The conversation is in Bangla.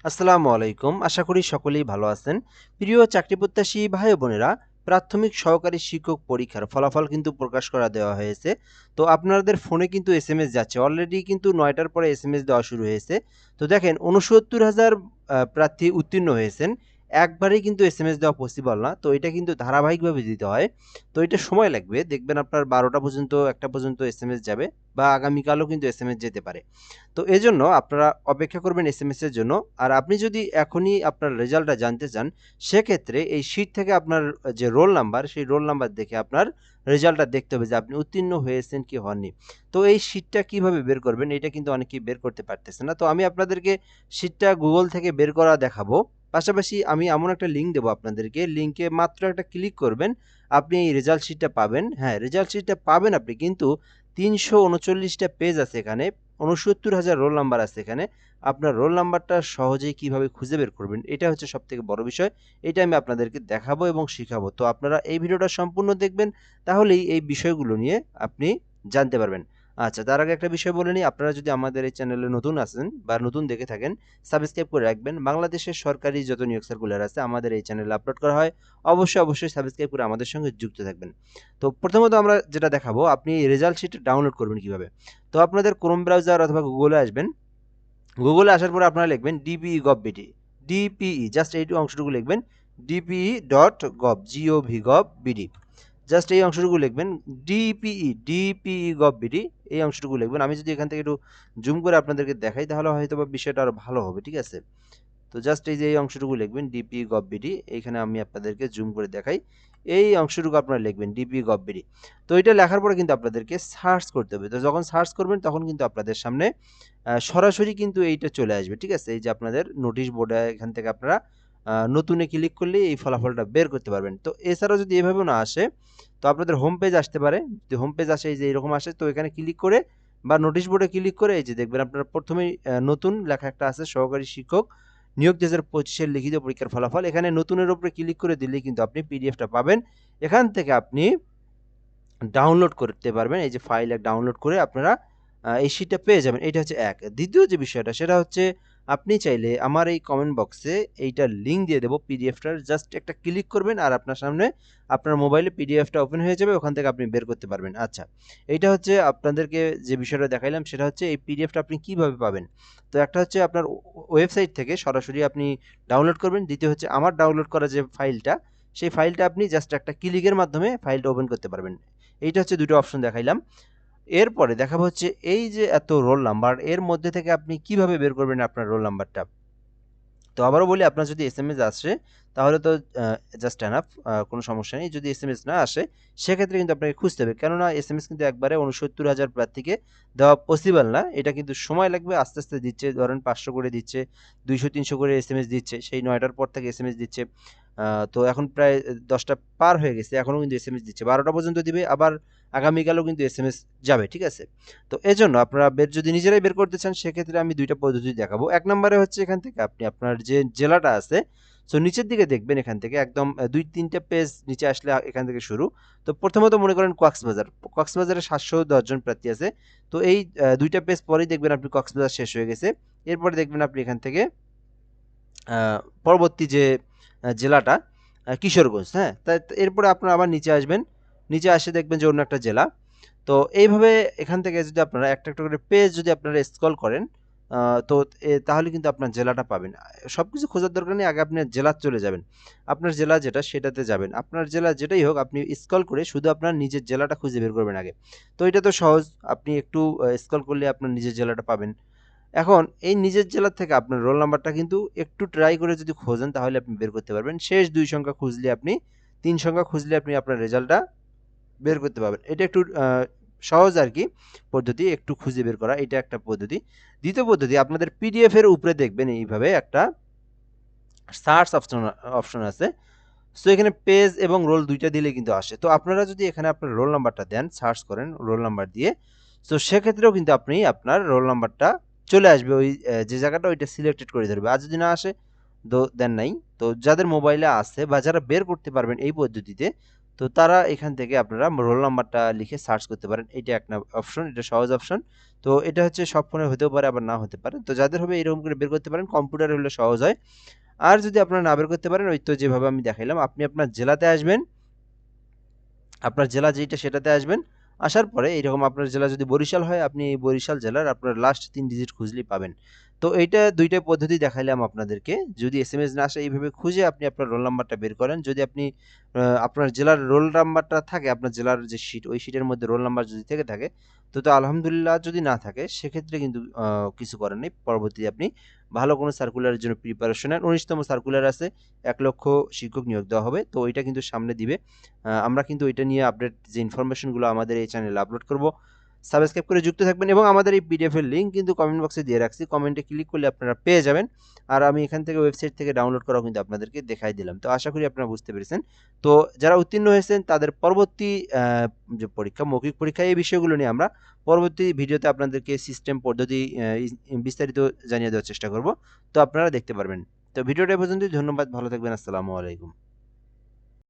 আসসালামু আলাইকুম। আশা করি সকলেই ভালো আছেন। প্রিয় চাকরি প্রত্যাশী ভাই ও বোনেরা, প্রাথমিক সহকারী শিক্ষক পরীক্ষার ফলাফল কিন্তু প্রকাশ করা দেওয়া হয়েছে। তো আপনাদের ফোনে কিন্তু এসএমএস যাচ্ছে। অলরেডি কিন্তু ৯ টার পরে এসএমএস দেওয়া শুরু হয়েছে। তো দেখেন ৬৯,০০০ প্রার্থী উত্তীর্ণ হয়েছেন। একবারেই কিন্তু এসএমএস দেওয়া পসিবল না। তো এটা কিন্তু ধারাবাহিকভাবে দিতে হয়। তো এটা সময় লাগবে। দেখবেন আপনার ১২টা পর্যন্ত ১টা পর্যন্ত এসএমএস যাবে বা আগামীকালও কিন্তু এসএমএস যেতে পারে। তো এজন্য আপনারা অপেক্ষা করবেন এসএমএস এর জন্য। আর আপনি যদি এখনই আপনার রেজাল্টটা জানতে চান, সেক্ষেত্রে এই শীট থেকে আপনার যে রোল নাম্বার, সেই রোল নাম্বার দেখে আপনার রেজাল্টটা দেখতে হবে যে আপনি উত্তীর্ণ হয়েছেন কি হননি। তো এই শীটটা কিভাবে বের করবেন? এটা কিন্তু অনেকেই বের করতে পারতেছে না। তো আমি আপনাদেরকে শীটটা Google থেকে বের করা দেখাবো। পাশাপাশি আমি এমন একটা লিঙ্ক দেবো আপনাদেরকে। লিঙ্কে মাত্র একটা ক্লিক করবেন, আপনি এই রেজাল্ট শীটটা পাবেন। হ্যাঁ, রেজাল্ট শীটটা পাবেন আপনি, কিন্তু ৩৩৯ টা পেজ আছে এখানে। ৬৯,০০০ রোল নাম্বার আছে এখানে। আপনার রোল নাম্বারটা সহজেই কিভাবে খুঁজে বের করবেন, এটা হচ্ছে সবথেকে বড় বিষয়। এটা আমি আপনাদেরকে দেখাবো এবং শিখাবো। তো আপনারা এই ভিডিওটা সম্পূর্ণ দেখবেন, তাহলেই এই বিষয়গুলো নিয়ে আপনি জানতে পারবেন। আচ্ছা, তার আগে একটা বিষয় বলে নিই, আপনারা যদি আমাদের এই চ্যানেলে নতুন আছেন বা নতুন দেখে থাকেন, সাবস্ক্রাইব করে রাখবেন। বাংলাদেশের সরকারি যত নিয়োগ সার্কুলার আছে আমাদের এই চ্যানেলে আপলোড করা হয়। অবশ্যই সাবস্ক্রাইব করে আমাদের সঙ্গে যুক্ত থাকবেন। তো প্রথমত আমরা যেটা দেখাবো, আপনি রেজাল্ট শিট ডাউনলোড করবেন কিভাবে। তো আপনাদের ক্রোম ব্রাউজার অথবা গুগলে আসবেন। গুগলে আসার পরে আপনারা লিখবেন ডিপিই.গভ.বিডি, ডিপিই, জাস্ট এই অংশটুকু লিখবেন, ডিপিই.গভ.বিডি, জাস্ট এই অংশটুকু লিখবেন। ডিপিই.গভ.বিডি, এই অংশটুকু লিখবেন। আমি যদি এখান থেকে একটু জুম করে আপনাদেরকে দেখাই, তাহলে হয়তো বা বিষয়টা আরো ভালো হবে। ঠিক আছে? তো জাস্ট এই যে এই অংশটুকু লিখবেন ডিপি.গভ.বিডি, এইখানে আমি আপনাদেরকে জুম করে দেখাই। এই অংশটুকু আপনারা লিখবেন ডিপি.গভ.বিডি। তো এটা লেখার পরে কিন্তু আপনাদেরকে সার্চ করতে হবে। তো যখন সার্চ করবেন তখন কিন্তু আপনাদের সামনে সরাসরি কিন্তু এইটা চলে আসবে। ঠিক আছে? এই যে আপনাদের নোটিশ বোর্ডে এখান থেকে আপনারা নতুনে ক্লিক করলেই এই ফলাফলটা বের করতে পারবেন। তো এছাড়াও যদি এভাবেও না আসে, তো আপনাদের হোম পেজ আসতে পারে। যদি হোম পেজ আসে এই যে এরকম আসে, তো এখানে ক্লিক করে বা নোটিশ বোর্ডে ক্লিক করে এই যে দেখবেন আপনারা প্রথমেই নতুন লেখা একটা আছে, সহকারী শিক্ষক নিয়োগ ২০২৫ এর লিখিত পরীক্ষার ফলাফল। এখানে নতুনের উপরে ক্লিক করে দিলেই কিন্তু আপনি পিডিএফটা পাবেন। এখান থেকে আপনি ডাউনলোড করতে পারবেন। এই যে ফাইল ডাউনলোড করে আপনারা এই শীটটা পেয়ে যাবেন। এটা হচ্ছে এক। দ্বিতীয় যে বিষয়টা, সেটা হচ্ছে আপনি চাইলে আমার এই কমেন্ট বক্সে এইটার লিঙ্ক দিয়ে দেবো পিডিএফটার। জাস্ট একটা ক্লিক করবেন আর আপনার সামনে আপনার মোবাইলে পিডিএফটা ওপেন হয়ে যাবে। ওখান থেকে আপনি বের করতে পারবেন। আচ্ছা, এইটা হচ্ছে আপনাদেরকে যে বিষয়টা দেখাইলাম, সেটা হচ্ছে এই পিডিএফটা আপনি কিভাবে পাবেন। তো একটা হচ্ছে আপনার ওয়েবসাইট থেকে সরাসরি আপনি ডাউনলোড করবেন। দ্বিতীয় হচ্ছে আমার ডাউনলোড করা যে ফাইলটা, সেই ফাইলটা আপনি জাস্ট একটা ক্লিকের মাধ্যমে ফাইলটা ওপেন করতে পারবেন। এইটা হচ্ছে ২ টো অপশন দেখাইলাম। এরপরে দেখাবো হচ্ছে এই যে এত রোল নাম্বার, এর মধ্যে থেকে আপনি কিভাবে বের করবেন আপনার রোল নাম্বারটা। তো আবারও বলি, আপনার যদি এসএমএস আসে তাহলে তো জাস্ট এনাফ, কোনো সমস্যা নেই। যদি এসএমএস না আসে, সেক্ষেত্রে কিন্তু আপনাকে খুঁজতে হবে। কেননা এসএমএস কিন্তু একবারে ৬৯,০০০ প্রার্থীকে দেওয়া পসিবল না। এটা কিন্তু সময় লাগবে, আস্তে দিচ্ছে। ধরেন ৫০০ করে দিচ্ছে, ২০০-৩০০ করে এসএমএস দিচ্ছে। সেই ৯টার পর থেকে এসএমএস দিচ্ছে। তো এখন প্রায় ১০টা পার হয়ে গেছে, এখনও কিন্তু এসএমএস দিচ্ছে। ১২টা পর্যন্ত দিবে, আবার আগামীকালও কিন্তু এসএমএস যাবে। ঠিক আছে? তো এজন্য আপনারা যদি নিজেরাই বের করতে চান, সেক্ষেত্রে আমি ২ টা পদ্ধতি দেখাবো। ১ নম্বরে হচ্ছে এখান থেকে আপনি আপনার যে জেলাটা আছে, সো নিচের দিকে দেখবেন, এখান থেকে একদম ২-৩ টা পেজ নিচে আসলে এখান থেকে শুরু। তো প্রথমত মনে করেন কক্সবাজার। কক্সবাজারে ৭১০ জন প্রার্থী আছে। তো এই ২ টা পেজ পরেই দেখবেন আপনি কক্সবাজার শেষ হয়ে গেছে। এরপরে দেখবেন আপনি এখান থেকে আ পরবর্তী যে জেলাটা কিশোরগঞ্জ, হ্যাঁ? এরপরে আপনারা আবার নিচে আসবেন। নিচে আসে দেখবেন যে অন্য একটা জেলা। তো এইভাবে এখান থেকে যদি আপনারা একটা করে পেজ যদি আপনারা স্ক্রল করেন, আ তো তাহলে কিন্তু আপনার জেলাটা পাবেন। সবকিছু খোঁজার দরকার নেই, আগে আপনি জেলা চলে যাবেন। আপনার জেলা যেটা সেটাতে যাবেন। আপনার জেলা যেটাই হোক, আপনি স্ক্রল করে শুধু আপনার নিজের জেলাটা খুঁজে বের করবেন আগে। তো এটা তো সহজ। আপনি একটু স্ক্রল করলে আপনার নিজের জেলাটা পাবেন। এখন এই নিজের জেলা থেকে আপনার রোল নাম্বারটা কিন্তু একটু ট্রাই করে যদি খোঁজেন, তাহলে আপনি বের করতে পারবেন। শেষ ২ সংখ্যা খুঁজলে আপনি ৩ সংখ্যা খুঁজলে আপনি আপনার রেজাল্টটা বের করতে পারবেন। এটা একটু সহজ আরকি পদ্ধতি, একটু খুঁজে বের করা। এটা একটা পদ্ধতি। দ্বিতীয় পদ্ধতি, আপনাদের পিডিএফ এর উপরে দেখবেন এইভাবে একটা সার্চ অপশন আছে। সো এখানে পেজ এবং রোল ২ টা দিলে কিন্তু আসে। তো আপনারা যদি এখানে আপনার রোল নাম্বারটা দেন, সার্চ করেন রোল নাম্বার দিয়ে, সো সেক্ষেত্রেও কিন্তু আপনি আপনার রোল নাম্বারটা চলে আসবে। ওই যে জায়গাটা, ওইটা সিলেক্টেড করে ধরবে। আর যদি না আসে, দেন নাই। তো যাদের মোবাইলে আছে বা যারা বের করতে পারবেন এই পদ্ধতিতে, তো তারা এখান থেকে আপনারা রোল নাম্বারটা লিখে সার্চ করতে পারেন। এটা একটা অপশন, এটা সহজ অপশন। তো এটা হচ্ছে সব ফোনে হতেও পারে আবার না হতে পারে। তো যাদের হবে এরকম করে বের করতে পারেন, কম্পিউটারে হলে সহজ হয়। আর যদি আপনারা না বের করতে পারেন, ওই তো যেভাবে আমি দেখাইলাম, আপনি আপনার জেলাতে আসবেন, আপনার জেলা যেইটা সেটাতে আসবেন। আসার পরে এইরকম আপনার জেলা যদি বরিশাল হয়, আপনি এই বরিশাল জেলার আপনার লাস্ট 3 ডিজিট খুঁজলেই পাবেন। তো এইটা ২ টা পদ্ধতি দেখাইলাম আপনাদেরকে। যদি এসএমএস না আসে এইভাবে খুঁজে আপনি আপনার রোল নাম্বারটা বের করেন। যদি আপনি আপনার জেলার রোল নাম্বারটা থাকে, আপনার জেলার যে শিট, ওই শিটের মধ্যে রোল নাম্বার যদি থেকে থাকে, তো আলহামদুলিল্লাহ। যদি না থাকে সেক্ষেত্রে কিন্তু কিছু করার নেই। পরবর্তীতে আপনি ভালো কোনো সার্কুলারের জন্য প্রিপারেশন নেন। ১৯তম সার্কুলার আছে, ১ লক্ষ শিক্ষক নিয়োগ দেওয়া হবে। তো ওইটা কিন্তু সামনে দিবে। আমরা কিন্তু ওইটা নিয়ে আপডেট যে ইনফরমেশনগুলো আমাদের এই চ্যানেলে আপলোড করব। সাবস্ক্রাইব করে যুক্ত থাকবেন এবং আমাদের এই পিডিএফ এর লিঙ্ক কিন্তু কমেন্ট বক্সে দিয়ে রাখছি। কমেন্টে ক্লিক করলে আপনারা পেয়ে যাবেন। আর আমি এখান থেকে ওয়েবসাইট থেকে ডাউনলোড করাও কিন্তু আপনাদেরকে দেখাই দিলাম। তো আশা করি আপনারা বুঝতে পেরেছেন। তো যারা উত্তীর্ণ হয়েছেন তাদের পরবর্তী যে পরীক্ষা, মৌখিক পরীক্ষা, এই বিষয়গুলো নিয়ে আমরা পরবর্তী ভিডিওতে আপনাদেরকে সিস্টেম পদ্ধতি বিস্তারিত জানিয়ে দেওয়ার চেষ্টা করব। তো আপনারা দেখতে পারবেন। তো ভিডিওটা এ পর্যন্তই। ধন্যবাদ। ভালো থাকবেন। আসসালামু আলাইকুম।